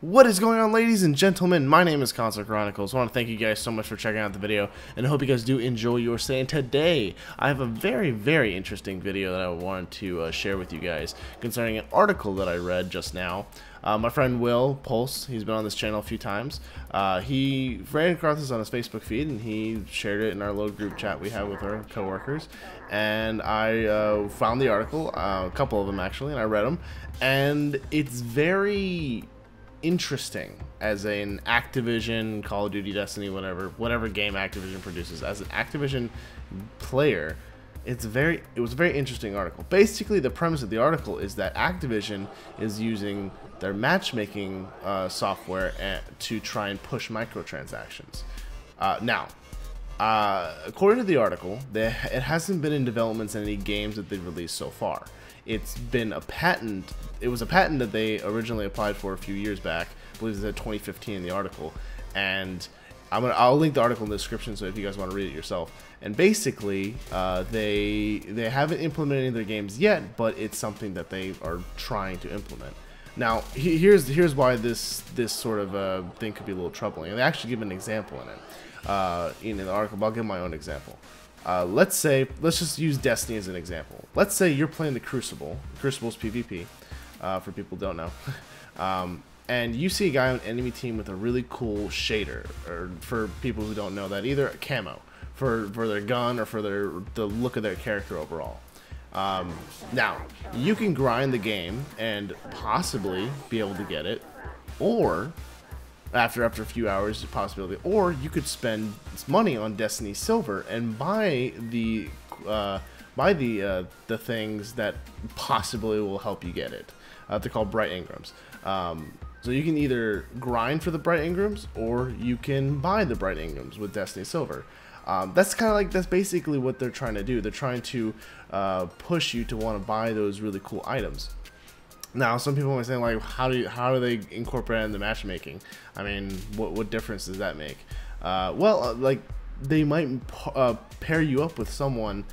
What is going on, ladies and gentlemen? My name is Console Chronicles. I want to thank you guys so much for checking out the video, and I hope you guys do enjoy your stay. And today, I have a very interesting video that I wanted to share with you guys concerning an article that I read just now. My friend Will Pulse, he's been on this channel a few times. He ran across this on his Facebook feed, and he shared it in our little group chat we have with our coworkers. And I found the article, a couple of them actually, and I read them. And it's very interesting as an Activision, Call of Duty, Destiny, whatever game Activision produces. As an Activision player, it was a very interesting article. Basically, the premise of the article is that Activision is using their matchmaking software to try and push microtransactions. According to the article, it hasn't been in developments in any games that they've released so far. It's been a patent. It was a patent that they originally applied for a few years back. I believe it said 2015 in the article, and I'll link the article in the description so if you guys want to read it yourself. And basically, they haven't implemented any of their games yet, but it's something that they are trying to implement. Now, here's why this sort of thing could be a little troubling. And they actually give an example in it in the article. But I'll give my own example. Let's just use Destiny as an example. Let's say you're playing the Crucible. Crucible's PvP, for people who don't know. And you see a guy on an enemy team with a really cool shader, or for people who don't know that, either a camo for their gun or for the look of their character overall. Now, you can grind the game and possibly be able to get it, or after a few hours, possibility, or you could spend money on Destiny Silver and buy the things that possibly will help you get it. They're called Bright Engrams. So you can either grind for the Bright Engrams, or you can buy the Bright Engrams with Destiny Silver. That's basically what they're trying to do. They're trying to push you to want to buy those really cool items. Now, some people might say, like, how do they incorporate it into matchmaking? I mean, what difference does that make? Like, they might pair you up with someone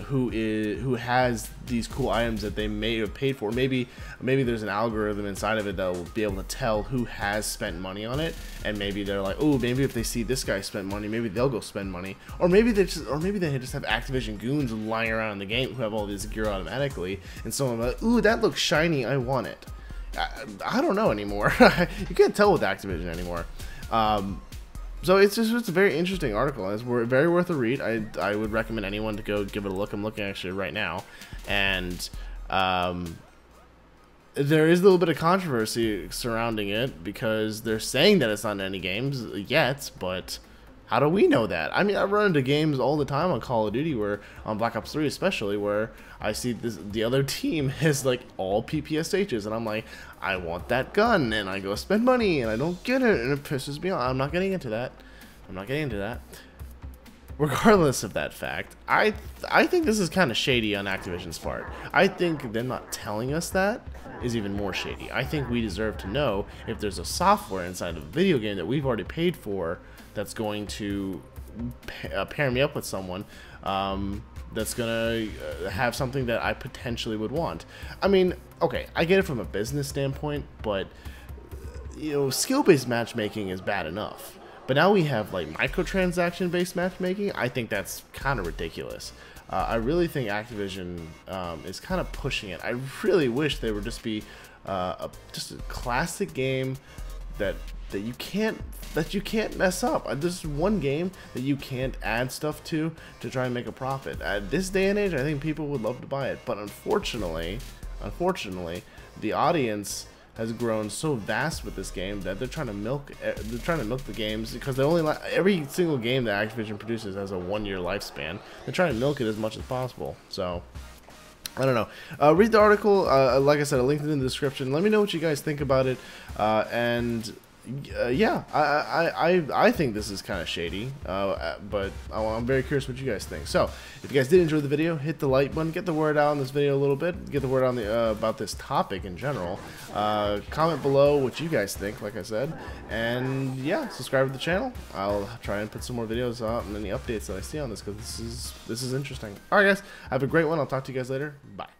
who has these cool items that they may have paid for. Maybe there's an algorithm inside of it that will be able to tell who has spent money on it, and maybe they're like, oh, maybe if they see this guy spent money, maybe they'll go spend money. Or maybe they just have Activision goons lying around in the game who have all this gear automatically, and someone like, ooh, that looks shiny, I want it. I don't know anymore. You can't tell with Activision anymore. So it's a very interesting article. It's very worth a read. I would recommend anyone to go give it a look. I'm looking actually right now, and there is a little bit of controversy surrounding it because they're saying that it's not in any games yet, but how do we know that? I mean, I run into games all the time on Call of Duty, where on Black Ops 3 especially, where I see the other team has like all PPSHs, and I'm like, I want that gun, and I go spend money, and I don't get it, and it pisses me off. I'm not getting into that. Regardless of that fact, I think this is kind of shady on Activision's part. I think them not telling us that is even more shady. I think we deserve to know if there's a software inside of a video game that we've already paid for that's going to pair me up with someone that's gonna have something that I potentially would want. I mean, okay, I get it from a business standpoint, but you know, skill-based matchmaking is bad enough. But now we have like microtransaction-based matchmaking. I think that's kind of ridiculous. I really think Activision is kind of pushing it. I really wish they would just be just a classic game that you can't mess up. There's one game that you can't add stuff to try and make a profit. At this day and age, I think people would love to buy it, but unfortunately, the audience has grown so vast with this game that they're trying to milk the games, because they only every single game that Activision produces has a 1-year lifespan. They're trying to milk it as much as possible. So I don't know. Read the article. Like I said, I'll link it in the description. Let me know what you guys think about it. Yeah, I think this is kind of shady, but I'm very curious what you guys think. So, if you guys did enjoy the video, hit the like button, get the word out on this video a little bit, get the word on about this topic in general. Comment below what you guys think, like I said, and yeah, subscribe to the channel. I'll try and put some more videos out and any updates that I see on this, because this is interesting. All right, guys, have a great one. I'll talk to you guys later. Bye.